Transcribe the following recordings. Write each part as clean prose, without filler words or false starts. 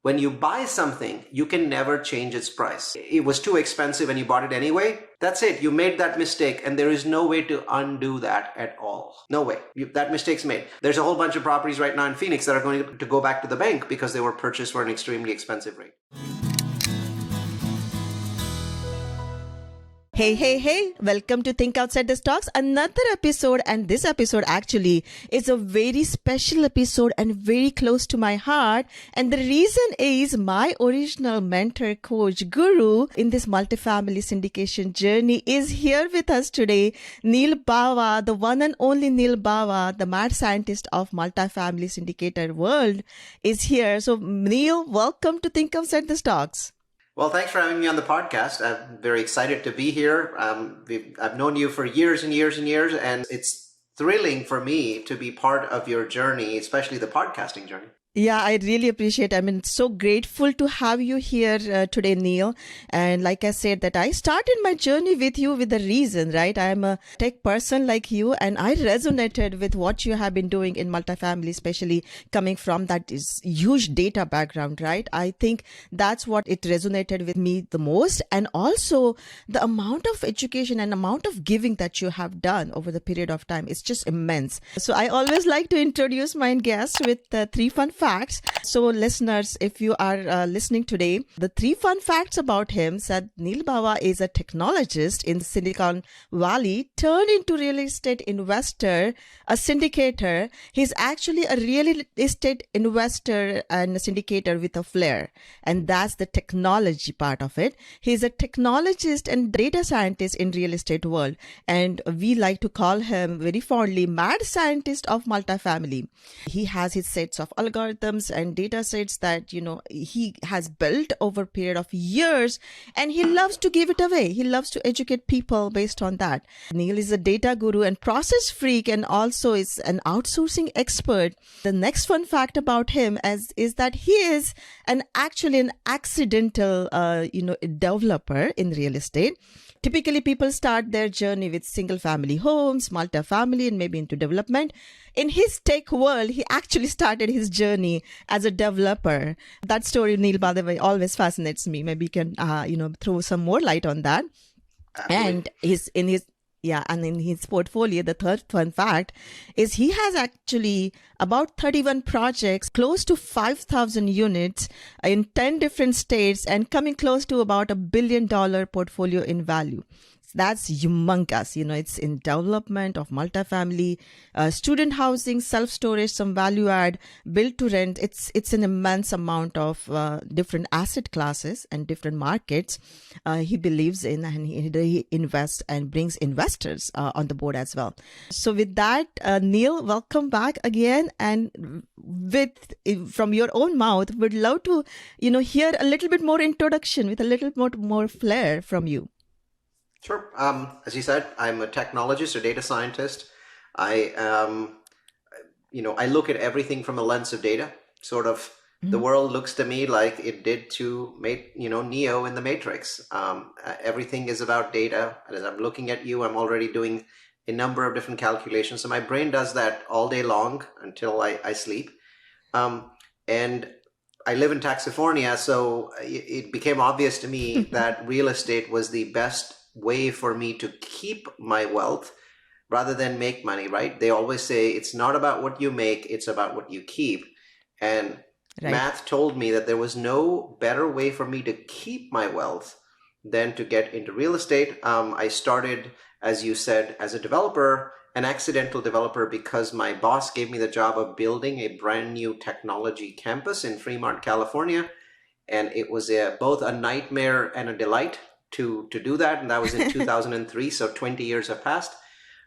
When you buy something, you can never change its price. It was too expensive and you bought it anyway. That's it. You made that mistake and there is no way to undo that at all. No way. That mistake's made. There's a whole bunch of properties right now in Phoenix that are going to go back to the bank because they were purchased for an extremely expensive rate. Hey, welcome to Think Outside the Stocks, another episode, and this episode actually is a very special episode and very close to my heart, and the reason is my original mentor, coach, guru in this multifamily syndication journey is here with us today. Neal Bawa, the one and only Neal Bawa, the mad scientist of multifamily syndicator world, is here. So Neal, welcome to Think Outside the Stocks. Well, thanks for having me on the podcast. I'm very excited to be here. I've known you for years and years and years, and it's thrilling for me to be part of your journey, especially the podcasting journey. Yeah, I really appreciate it. I mean, so grateful to have you here today, Neal. And like I said, that I started my journey with you with a reason, right? I'm a tech person like you, and I resonated with what you have been doing in multifamily, especially coming from that huge data background, right? I think that's what it resonated with me the most. And also the amount of education and amount of giving that you have done over the period of time is just immense. So I always like to introduce my guests with 3 fun facts. So listeners, if you are listening today, the 3 fun facts about him said Neal Bawa is a technologist in Silicon Valley, turned into real estate investor, a syndicator. He's actually a real estate investor and a syndicator with a flair. And that's the technology part of it. He's a technologist and data scientist in real estate world. And we like to call him very fondly mad scientist of multifamily. He has his sets of algorithms and data sets that, he has built over a period of years, and he loves to give it away. He loves to educate people based on that. Neal is a data guru and process freak, and also is an outsourcing expert. The next fun fact about him is that he is actually an accidental, developer in real estate. Typically, people start their journey with single-family homes, multifamily, and maybe into development. In his tech world, he actually started his journey as a developer. That story, Neal, by the way, always fascinates me. Maybe you can, throw some more light on that. And in his portfolio, the third fun fact is he has actually about 31 projects, close to 5,000 units in 10 different states, and coming close to about $1 billion portfolio in value. That's humongous. It's in development of multifamily, student housing, self-storage, some value add, build to rent. It's an immense amount of different asset classes and different markets he believes in, and he invests and brings investors on the board as well. So with that, Neal, welcome back again. And from your own mouth, would love to, hear a little bit more introduction with a little more flair from you. Sure. As you said, I'm a technologist or data scientist. I look at everything from a lens of data. Sort of, the world looks to me like it did to Neo in the Matrix. Everything is about data. As I'm looking at you, I'm already doing a number of different calculations. So my brain does that all day long until I sleep. And I live in California, so it became obvious to me that real estate was the best way for me to keep my wealth rather than make money, right? They always say it's not about what you make, it's about what you keep. And right. Math told me that there was no better way for me to keep my wealth than to get into real estate. I started, as you said, as a developer, an accidental developer, because my boss gave me the job of building a brand new technology campus in Fremont, California. And it was both a nightmare and a delight to do that. And that was in 2003. So 20 years have passed.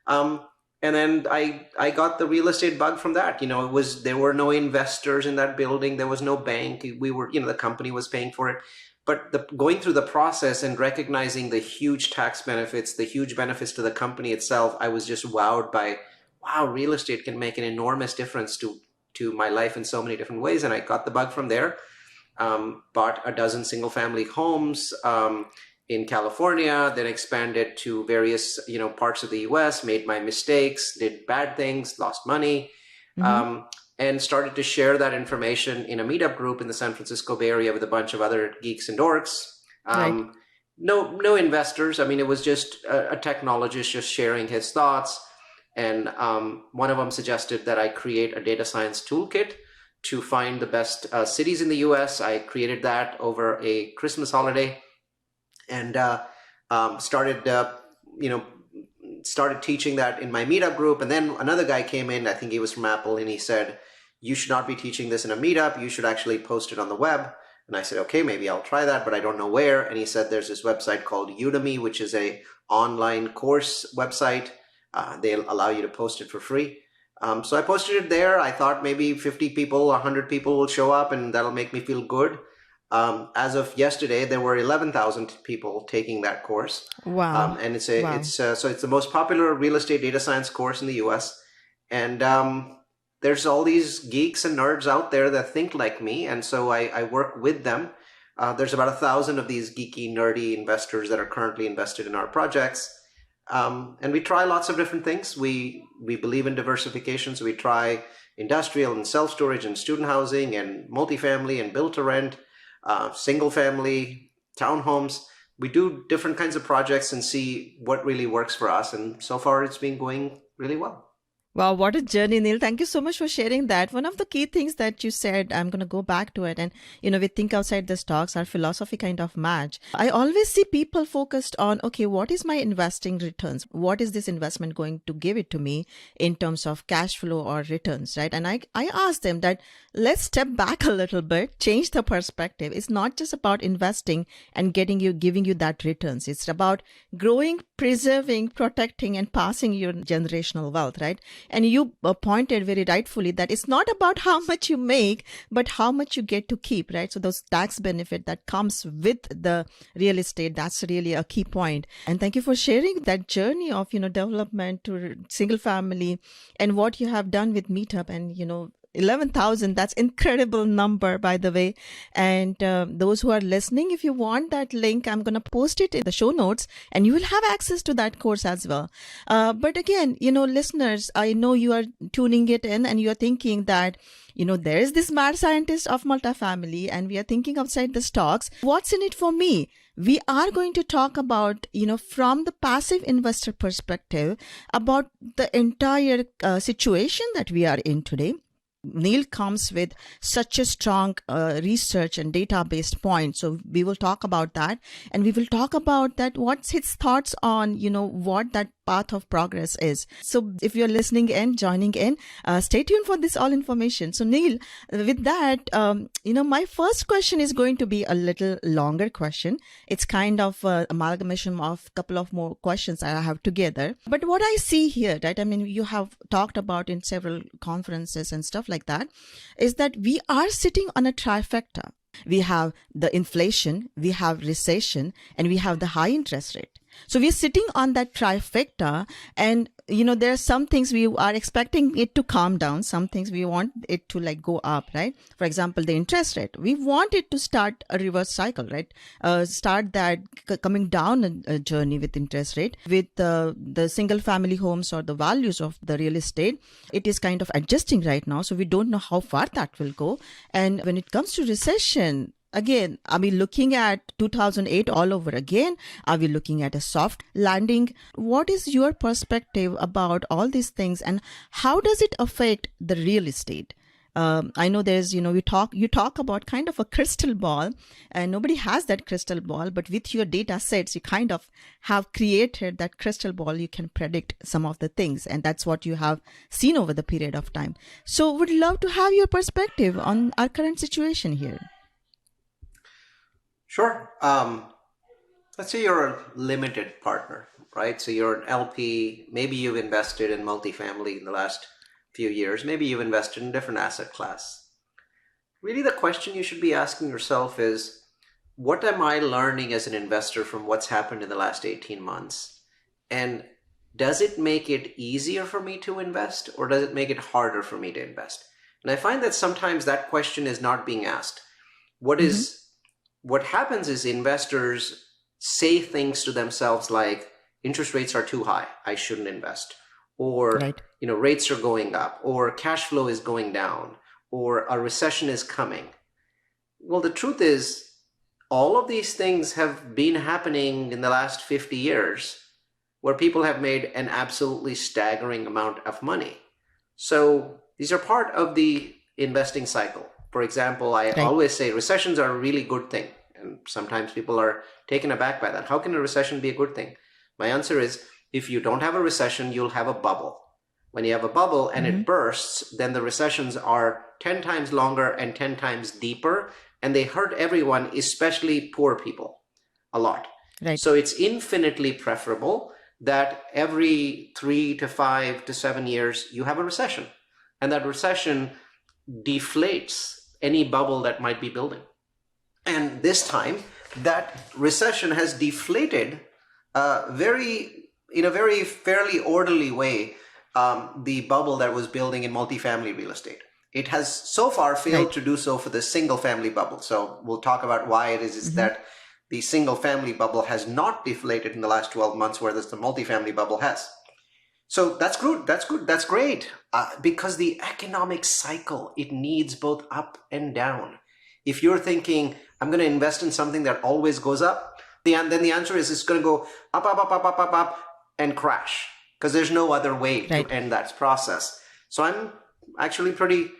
And then I got the real estate bug from that. There were no investors in that building. There was no bank. We were, the company was paying for it. But going through the process and recognizing the huge tax benefits, the huge benefits to the company itself, I was just wowed by, wow, real estate can make an enormous difference to my life in so many different ways. And I got the bug from there. Bought a dozen single family homes in California, then expanded to various, parts of the US, made my mistakes, did bad things, lost money. and started to share that information in a meetup group in the San Francisco Bay Area with a bunch of other geeks and dorks. Right. No investors. I mean, it was just a technologist just sharing his thoughts. And one of them suggested that I create a data science toolkit to find the best cities in the US. I created that over a Christmas holiday and started teaching that in my meetup group. And then another guy came in, I think he was from Apple, and he said, you should not be teaching this in a meetup. You should actually post it on the web. And I said, okay, maybe I'll try that, but I don't know where. And he said, there's this website called Udemy, which is a online course website. They'll allow you to post it for free. So I posted it there. I thought maybe 50 people, 100 people will show up and that'll make me feel good. As of yesterday, there were 11,000 people taking that course. Wow. And it's the most popular real estate data science course in the US. And there's all these geeks and nerds out there that think like me. And so I work with them. There's about 1,000 of these geeky, nerdy investors that are currently invested in our projects. And we try lots of different things. We believe in diversification. So we try industrial and self-storage and student housing and multifamily and build to rent, single family, townhomes. We do different kinds of projects and see what really works for us. And so far it's been going really well. Wow, what a journey, Neal. Thank you so much for sharing that. One of the key things that you said, I'm going to go back to it. And, we think outside the stocks, our philosophy kind of match. I always see people focused on, okay, what is my investing returns? What is this investment going to give it to me in terms of cash flow or returns, right? And I asked them that let's step back a little bit, change the perspective. It's not just about investing and giving you that returns. It's about growing, preserving, protecting, and passing your generational wealth, right? And you pointed very rightfully that it's not about how much you make, but how much you get to keep, right? So those tax benefit that comes with the real estate, that's really a key point. And thank you for sharing that journey of, development to single family and what you have done with Meetup and, 11,000, that's incredible number, by the way. And those who are listening, if you want that link, I'm going to post it in the show notes and you will have access to that course as well. But again, listeners, I know you are tuning it in and you are thinking that, there is this mad scientist of multifamily and we are thinking outside the stocks. What's in it for me? We are going to talk about, from the passive investor perspective, about the entire situation that we are in today. Neal comes with such a strong research and data-based point. So we will talk about that. And we will talk about that, what's his thoughts on, what that path of progress is. So if you're listening in, joining in, stay tuned for this all information. So Neal, with that, my first question is going to be a little longer question. It's kind of amalgamation of a couple of more questions I have together. But what I see here, right, I mean, you have talked about in several conferences and stuff like that, is that we are sitting on a trifecta. We have the inflation, we have recession, and we have the high interest rate. So we're sitting on that trifecta and, there are some things we are expecting it to calm down. Some things we want it to go up, right? For example, the interest rate. We want it to start a reverse cycle, right? Start that coming down a journey with interest rate. With the single family homes or the values of the real estate, it is kind of adjusting right now. So we don't know how far that will go. And when it comes to recession, again, are we looking at 2008 all over again? Are we looking at a soft landing? What is your perspective about all these things and how does it affect the real estate? I know there's, you talk about kind of a crystal ball and nobody has that crystal ball, but with your data sets, you kind of have created that crystal ball. You can predict some of the things and that's what you have seen over the period of time. So would love to have your perspective on our current situation here. Sure. Let's say you're a limited partner, right? So you're an LP. Maybe you've invested in multifamily in the last few years. Maybe you've invested in a different asset class. Really, the question you should be asking yourself is, what am I learning as an investor from what's happened in the last 18 months? And does it make it easier for me to invest or does it make it harder for me to invest? And I find that sometimes that question is not being asked. What happens is investors say things to themselves like, interest rates are too high, I shouldn't invest. or Right. rates are going up, or cash flow is going down, or a recession is coming. Well, the truth is, all of these things have been happening in the last 50 years where people have made an absolutely staggering amount of money. So these are part of the investing cycle. For example, I Right. always say recessions are a really good thing. And sometimes people are taken aback by that. How can a recession be a good thing? My answer is, if you don't have a recession, you'll have a bubble. When you have a bubble and it bursts, then the recessions are 10 times longer and 10 times deeper, and they hurt everyone, especially poor people, a lot. Right. So it's infinitely preferable that every 3 to 5 to 7 years you have a recession, and that recession deflates any bubble that might be building. And this time, that recession has deflated in a very fairly orderly way, the bubble that was building in multifamily real estate. It has so far failed to do so for the single family bubble. So we'll talk about why it is that the single family bubble has not deflated in the last 12 months, whereas the multifamily bubble has. So that's good. That's good. That's great. Because the economic cycle, it needs both up and down. If you're thinking, I'm going to invest in something that always goes up, then the answer is it's going to go up, up, up, up, up, up, up, and crash, because there's no other way to end that process. So I'm actually pretty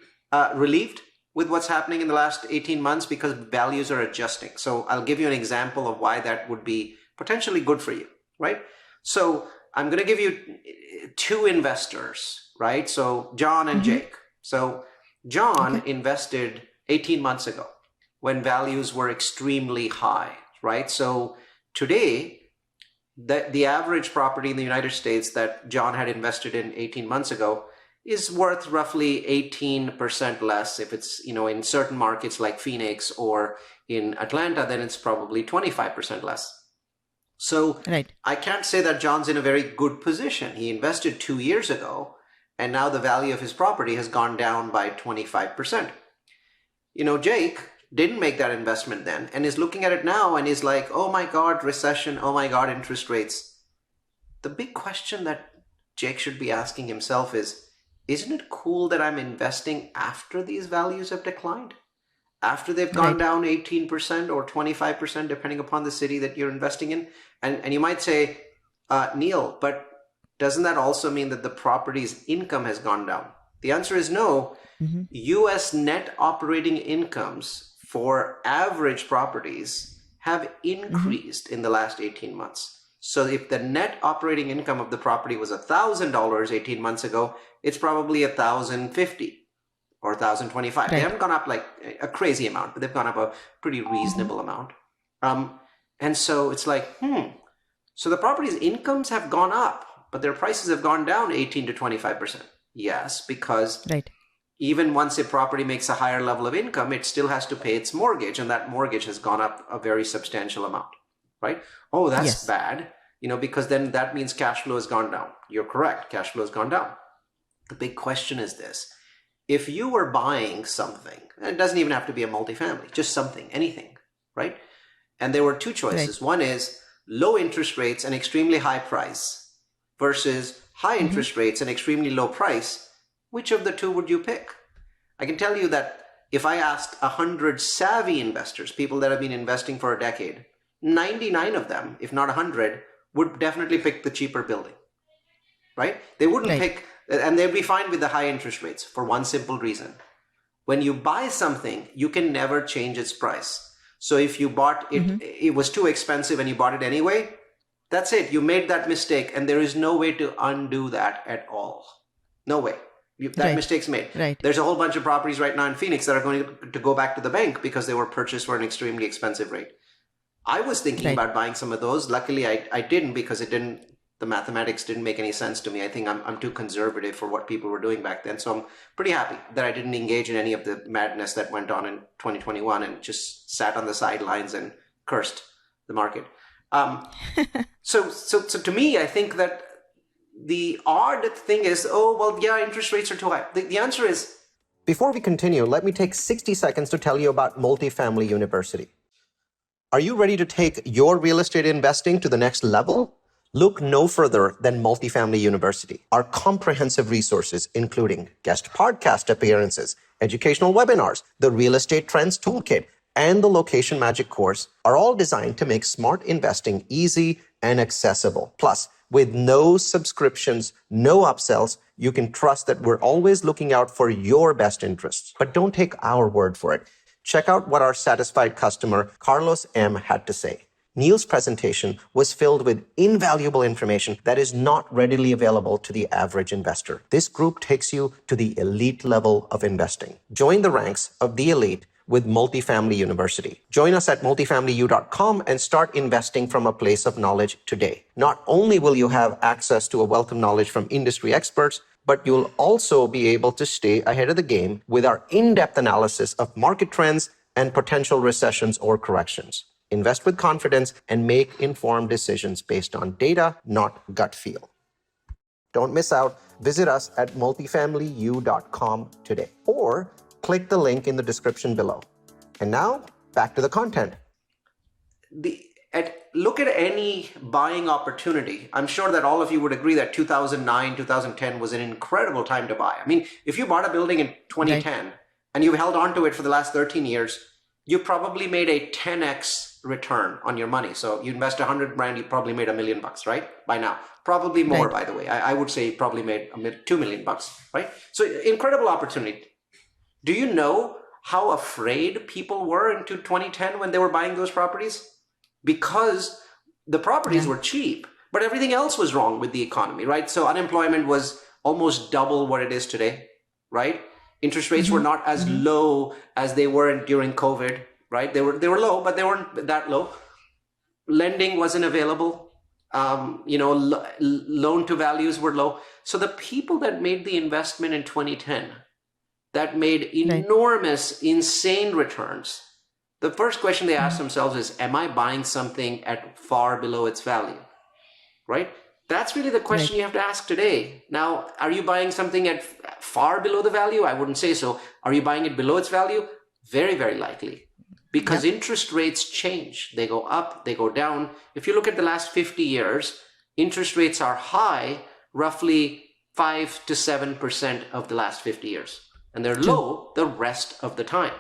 relieved with what's happening in the last 18 months because values are adjusting. So I'll give you an example of why that would be potentially good for you, right? So I'm going to give you two investors, right? So John and Jake. So John invested 18 months ago when values were extremely high, right? So today, the average property in the United States that John had invested in 18 months ago is worth roughly 18% less. If it's, in certain markets like Phoenix or in Atlanta, then it's probably 25% less. So I can't say that John's in a very good position. He invested 2 years ago, and now the value of his property has gone down by 25%. Jake didn't make that investment then and is looking at it now and is like, oh my God, recession, oh my God, interest rates. The big question that Jake should be asking himself is, isn't it cool that I'm investing after these values have declined? After they've gone down 18% or 25%, depending upon the city that you're investing in? And you might say, Neal, but doesn't that also mean that the property's income has gone down? The answer is no. U.S. net operating incomes for average properties have increased in the last 18 months. So if the net operating income of the property was $1,000 18 months ago, it's probably $1,050 or $1,025. They haven't gone up like a crazy amount, but they've gone up a pretty reasonable amount. And so it's like, so the property's incomes have gone up, but their prices have gone down 18 to 25%. Yes, because even once a property makes a higher level of income, it still has to pay its mortgage, and that mortgage has gone up a very substantial amount, right? Oh, that's bad, because then that means cash flow has gone down. You're correct. Cash flow has gone down. The big question is this. If you were buying something, and it doesn't even have to be a multifamily, just something, anything, right? And there were two choices. One is low interest rates and extremely high price versus high interest rates and extremely low price. Which of the two would you pick? I can tell you that if I asked 100 savvy investors, people that have been investing for a decade, 99 of them, if not 100, would definitely pick the cheaper building, right? They wouldn't pick, and they'd be fine with the high interest rates for one simple reason. When you buy something, you can never change its price. So if you bought it, it was too expensive and you bought it anyway, that's it. You made that mistake, and there is no way to undo that at all. No way. That mistake's made. There's a whole bunch of properties right now in Phoenix that are going to go back to the bank because they were purchased for an extremely expensive rate. I was thinking about buying some of those. Luckily, I didn't, because the mathematics didn't make any sense to me. I think I'm too conservative for what people were doing back then. So I'm pretty happy that I didn't engage in any of the madness that went on in 2021 and just sat on the sidelines and cursed the market. So to me, I think that the odd thing is, interest rates are too high. The answer is, before we continue, let me take 60 seconds to tell you about Multifamily University. Are you ready to take your real estate investing to the next level? Look no further than Multifamily University. Our comprehensive resources, including guest podcast appearances, educational webinars, the Real Estate Trends Toolkit, and the Location Magic course, are all designed to make smart investing easy and accessible. Plus, with no subscriptions, no upsells, you can trust that we're always looking out for your best interests. But don't take our word for it. Check out what our satisfied customer, Carlos M., had to say. Neal's presentation was filled with invaluable information that is not readily available to the average investor. This group takes you to the elite level of investing. Join the ranks of the elite with Multifamily University. Join us at multifamilyu.com and start investing from a place of knowledge today. Not only will you have access to a wealth of knowledge from industry experts, but you'll also be able to stay ahead of the game with our in-depth analysis of market trends and potential recessions or corrections. Invest with confidence and make informed decisions based on data, not gut feel. Don't miss out. Visit us at multifamilyu.com today or click the link in the description below. And now, back to the content. Look at any buying opportunity. I'm sure that all of you would agree that 2009, 2010 was an incredible time to buy. I mean, if you bought a building in 2010 and you've held on to it for the last 13 years, you probably made a 10x return on your money. So you invest 100 grand, you probably made $1 million, right? By now, probably more, by the way. I would say you probably made $2 million, right? So incredible opportunity. Do you know how afraid people were in 2010 when they were buying those properties? Because the properties were cheap, but everything else was wrong with the economy, right? So unemployment was almost double what it is today, right? Interest rates were not as low as they were during COVID, right? They were low, but they weren't that low. Lending wasn't available. Loan to values were low. So the people that made the investment in 2010, that made enormous, insane returns, the first question they ask themselves is, am I buying something at far below its value, right? That's really the question you have to ask today. Now, are you buying something at far below the value? I wouldn't say so. Are you buying it below its value? Very, very likely. Because interest rates change. They go up, they go down. If you look at the last 50 years, interest rates are high, roughly 5 to 7% of the last 50 years. And they're low the rest of the time.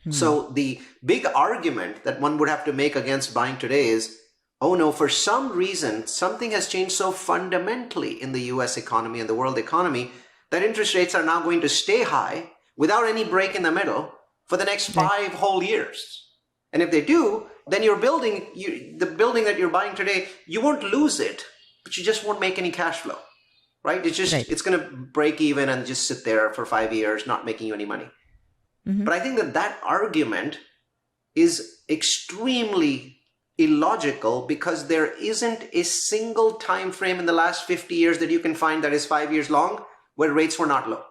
So the big argument that one would have to make against buying today is, oh no, for some reason, something has changed so fundamentally in the US economy and the world economy that interest rates are now going to stay high without any break in the middle for the next 5 whole years. And if they do, then the building that you're buying today, you won't lose it, but you just won't make any cash flow, right? It's just, it's going to break even and just sit there for 5 years, not making you any money. But I think that argument is extremely illogical because there isn't a single time frame in the last 50 years that you can find that is 5 years long where rates were not low.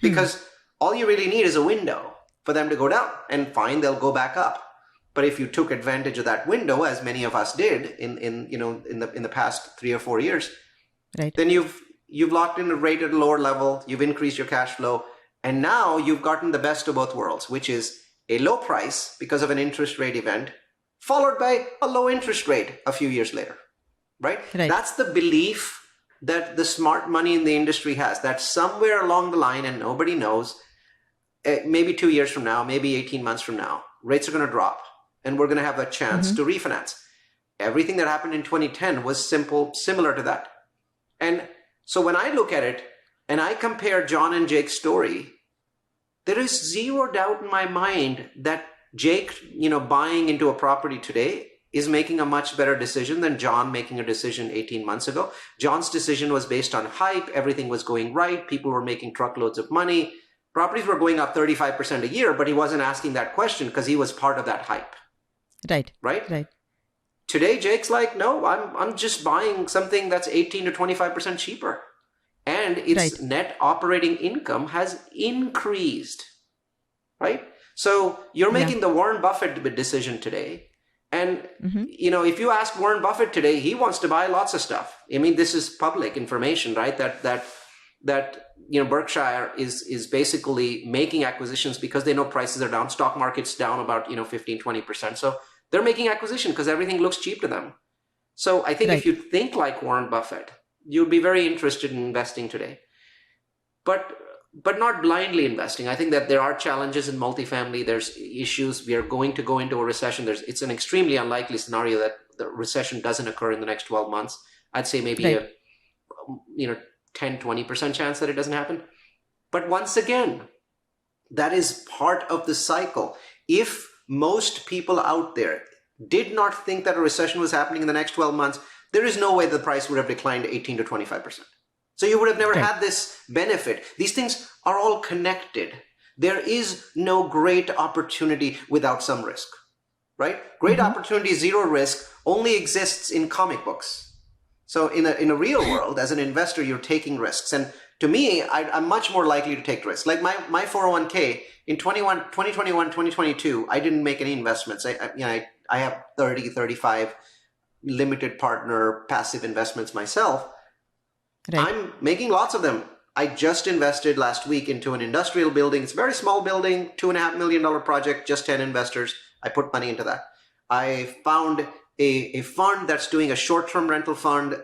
Because all you really need is a window for them to go down, and fine, they'll go back up. But if you took advantage of that window, as many of us did in the past 3 or 4 years, then you've locked in a rate at a lower level, you've increased your cash flow, and now you've gotten the best of both worlds, which is a low price because of an interest rate event, followed by a low interest rate a few years later, right? That's the belief that the smart money in the industry has, that somewhere along the line, and nobody knows, maybe 2 years from now, maybe 18 months from now, rates are going to drop and we're going to have a chance to refinance. Everything that happened in 2010 was similar to that. And so when I look at it and I compare John and Jake's story, there is zero doubt in my mind that Jake, buying into a property today is making a much better decision than John making a decision 18 months ago. John's decision was based on hype. Everything was going right. People were making truckloads of money. Properties were going up 35% a year, but he wasn't asking that question because he was part of that hype. Right. Today, Jake's like, no, I'm just buying something that's 18 to 25% cheaper. And its net operating income has increased, right? So you're making the Warren Buffett decision today. And, if you ask Warren Buffett today, he wants to buy lots of stuff. I mean, this is public information, right? That Berkshire is basically making acquisitions because they know prices are down. Stock market's down about, 15, 20%. So they're making acquisition because everything looks cheap to them. So I think if Right. you think like Warren Buffett, you'd be very interested in investing today. But not blindly investing. I think that there are challenges in multifamily. There's issues. We are going to go into a recession. It's an extremely unlikely scenario that the recession doesn't occur in the next 12 months. I'd say maybe Right. a 10-20% chance that it doesn't happen. But once again, that is part of the cycle. If most people out there did not think that a recession was happening in the next 12 months, there is no way the price would have declined 18 to 25%. So you would have never Right. had this benefit. These things are all connected. There is no great opportunity without some risk, right? Great opportunity, zero risk, only exists in comic books. So in a real world, as an investor, you're taking risks. And to me, I'm much more likely to take risks. Like my 401k in 2021, 2022, I didn't make any investments. I have 30, 35 limited partner passive investments myself. Right. I'm making lots of them. I just invested last week into an industrial building. It's a very small building, $2.5 million project, just 10 investors. I put money into that. I found a fund that's doing a short-term rental fund.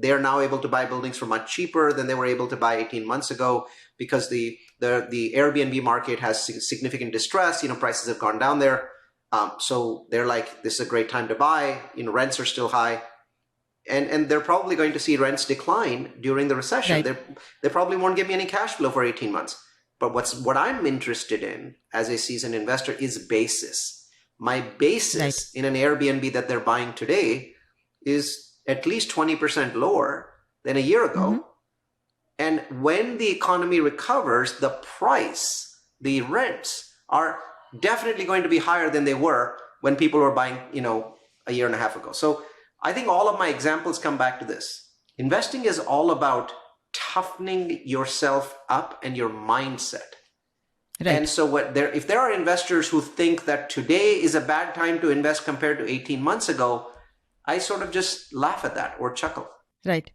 They're now able to buy buildings for much cheaper than they were able to buy 18 months ago because the Airbnb market has significant distress. Prices have gone down there. So they're like, this is a great time to buy. Rents are still high. And they're probably going to see rents decline during the recession. Right. They probably won't give me any cash flow for 18 months. But what I'm interested in as a seasoned investor is basis. My basis in an Airbnb that they're buying today is at least 20% lower than a year ago. And when the economy recovers, the price, the rents are definitely going to be higher than they were when people were buying, a year and a half ago. So I think all of my examples come back to this. Investing is all about toughening yourself up and your mindset. Right. And so if there are investors who think that today is a bad time to invest compared to 18 months ago, I sort of just laugh at that or chuckle. Right.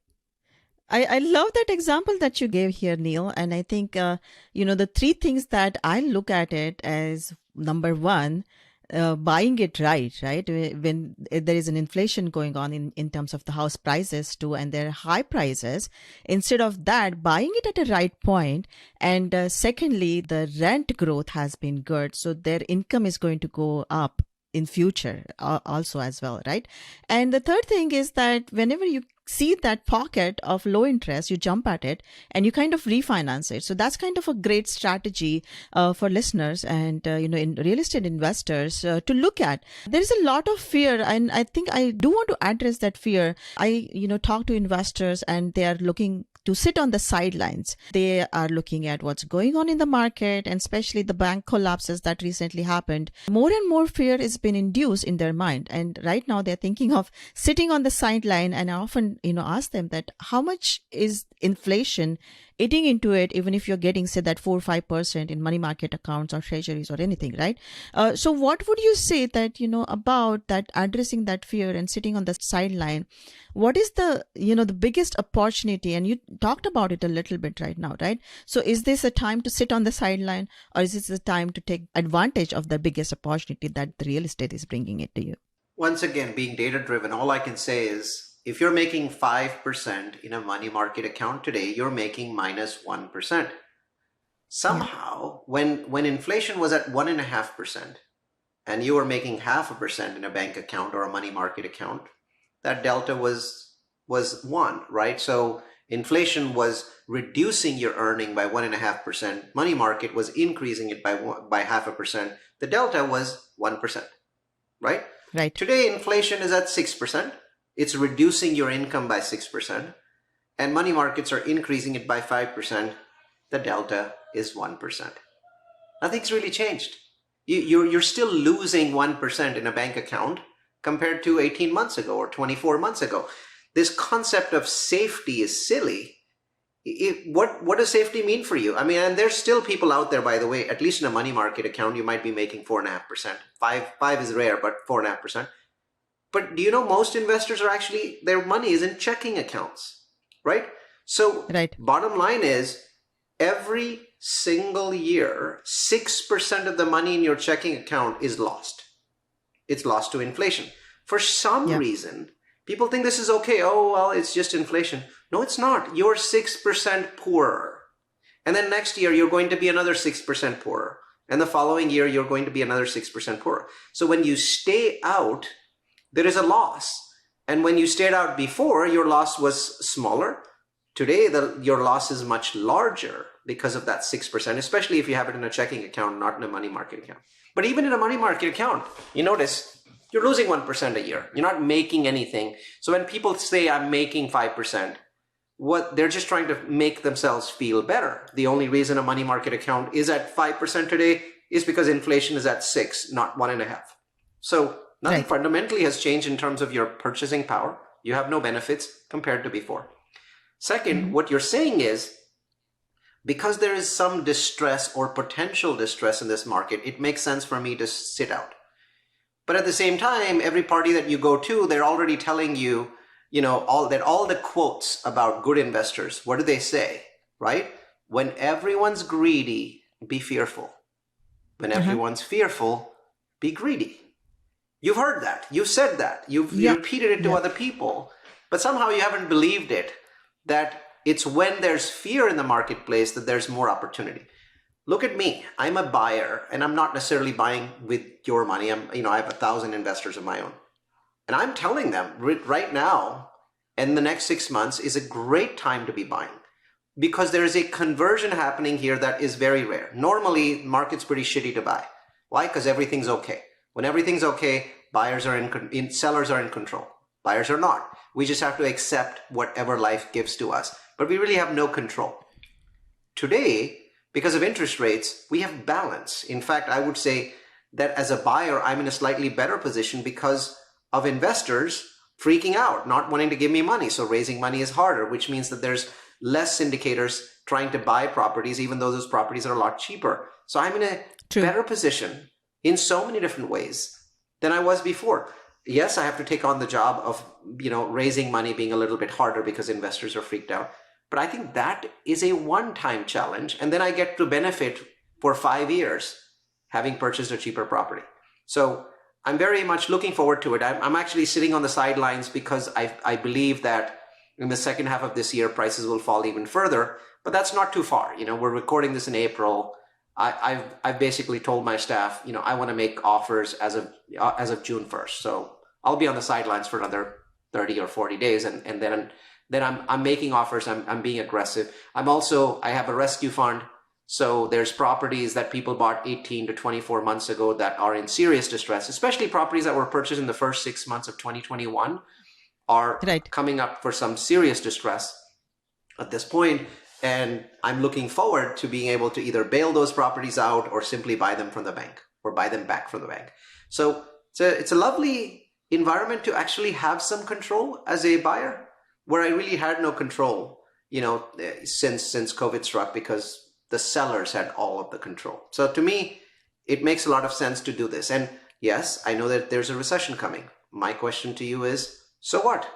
I love that example that you gave here, Neal. And I think, the three things that I look at it as number one, buying it right? When there is an inflation going on in terms of the house prices too, and there are high prices, instead of that, buying it at a right point. And secondly, the rent growth has been good. So their income is going to go up in future also as well, right? And the third thing is that whenever you see that pocket of low interest, you jump at it and you kind of refinance it. So that's kind of a great strategy for listeners and in real estate investors to look at. There is a lot of fear, and I think I do want to address that fear. I talk to investors and they are looking to sit on the sidelines. They are looking at what's going on in the market, and especially the bank collapses that recently happened. More and more fear has been induced in their mind. And right now they're thinking of sitting on the sideline. And I often, ask them that how much is inflation eating into it, even if you're getting, say, that 4 or 5% in money market accounts or treasuries or anything, right? So what would you say that, about that, addressing that fear and sitting on the sideline? What is the, the biggest opportunity? And you talked about it a little bit right now, right? So is this a time to sit on the sideline, or is this a time to take advantage of the biggest opportunity that the real estate is bringing it to you? Once again, being data driven, all I can say is if you're making 5% in a money market account today, you're making minus 1%. Somehow, when inflation was at 1.5% and you were making 0.5% in a bank account or a money market account, that delta was 1, right? So inflation was reducing your earning by 1.5%. Money market was increasing it by 0.5%. The delta was 1%, right? Right. Today, inflation is at 6%. It's reducing your income by 6%. And money markets are increasing it by 5%. The delta is 1%. Nothing's really changed. You're still losing 1% in a bank account compared to 18 months ago or 24 months ago. This concept of safety is silly. What does safety mean for you? I mean, and there's still people out there, by the way, at least in a money market account, you might be making 4.5%. 5 is rare, but 4.5%. But do you know most investors are actually, their money is in checking accounts, right? So Bottom line is every single year, 6% of the money in your checking account is lost. It's lost to inflation. For some reason, People think this is okay. Oh, well, it's just inflation. No, it's not. You're 6% poorer. And then next year, you're going to be another 6% poorer. And the following year, you're going to be another 6% poorer. So when you stay out, there is a loss. And when you stayed out before, your loss was smaller. Today, your loss is much larger because of that 6%, especially if you have it in a checking account, not in a money market account. But even in a money market account, you notice you're losing 1% a year. You're not making anything. So when people say I'm making 5%, what they're just trying to make themselves feel better. The only reason a money market account is at 5% today is because inflation is at 6, not 1.5. So nothing fundamentally has changed in terms of your purchasing power. You have no benefits compared to before. Second, what you're saying is, because there is some distress or potential distress in this market, it makes sense for me to sit out. But at the same time, every party that you go to, they're already telling you, all the quotes about good investors, what do they say, right? When everyone's greedy, be fearful. When everyone's fearful, be greedy. You've heard that. You've said that. You've repeated it to other people. But somehow you haven't believed it, that it's when there's fear in the marketplace that there's more opportunity. Look at me. I'm a buyer, and I'm not necessarily buying with your money. I have 1,000 investors of my own. And I'm telling them right now, and the next 6 months is a great time to be buying, because there is a conversion happening here that is very rare. Normally, market's pretty shitty to buy. Why? Because everything's okay. When everything's okay, sellers are in control. Buyers are not. We just have to accept whatever life gives to us. But we really have no control. Today, because of interest rates, we have balance. In fact, I would say that as a buyer, I'm in a slightly better position because of investors freaking out, not wanting to give me money. So raising money is harder, which means that there's less syndicators trying to buy properties, even though those properties are a lot cheaper. So I'm in a better position in so many different ways than I was before. Yes, I have to take on the job of, raising money being a little bit harder because investors are freaked out. But I think that is a one-time challenge. And then I get to benefit for 5 years having purchased a cheaper property. So I'm very much looking forward to it. I'm actually sitting on the sidelines because I believe that in the second half of this year, prices will fall even further. But that's not too far. We're recording this in April. I've basically told my staff, I want to make offers as of June 1st. So I'll be on the sidelines for another 30 or 40 days, and then I'm making offers. I'm being aggressive. I have a rescue fund. So there's properties that people bought 18 to 24 months ago that are in serious distress, especially properties that were purchased in the first 6 months of 2021 are coming up for some serious distress at this point. And I'm looking forward to being able to either bail those properties out or simply buy them from the bank or buy them back from the bank. So it's a lovely environment to actually have some control as a buyer, where I really had no control, since COVID struck, because the sellers had all of the control. So to me, it makes a lot of sense to do this. And yes, I know that there's a recession coming. My question to you is, so what?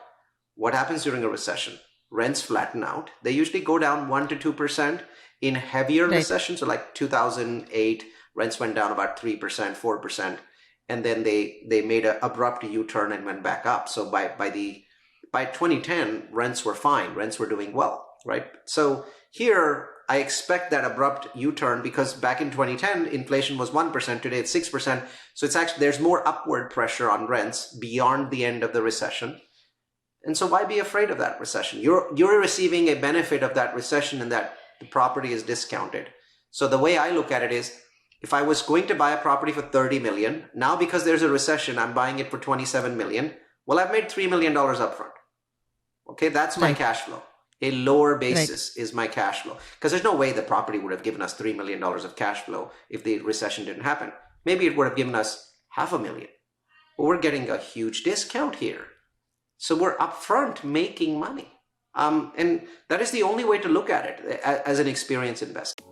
What happens during a recession? Rents flatten out. They usually go down 1% to 2% in heavier recessions. So like 2008, rents went down about 3%, 4%. And then they made an abrupt U-turn and went back up. So by 2010, rents were fine. Rents were doing well, right? So here, I expect that abrupt U-turn, because back in 2010, inflation was 1%. Today, it's 6%. So it's actually, there's more upward pressure on rents beyond the end of the recession. And so why be afraid of that recession? You're receiving a benefit of that recession in that the property is discounted. So the way I look at it is, if I was going to buy a property for $30 million, now because there's a recession, I'm buying it for $27 million. Well, I've made $3 million upfront. Okay, that's my cash flow. A lower basis is my cash flow, because there's no way the property would have given us $3 million of cash flow if the recession didn't happen. Maybe it would have given us $500,000. But we're getting a huge discount here. So we're upfront making money. And that is the only way to look at it as an experienced investor.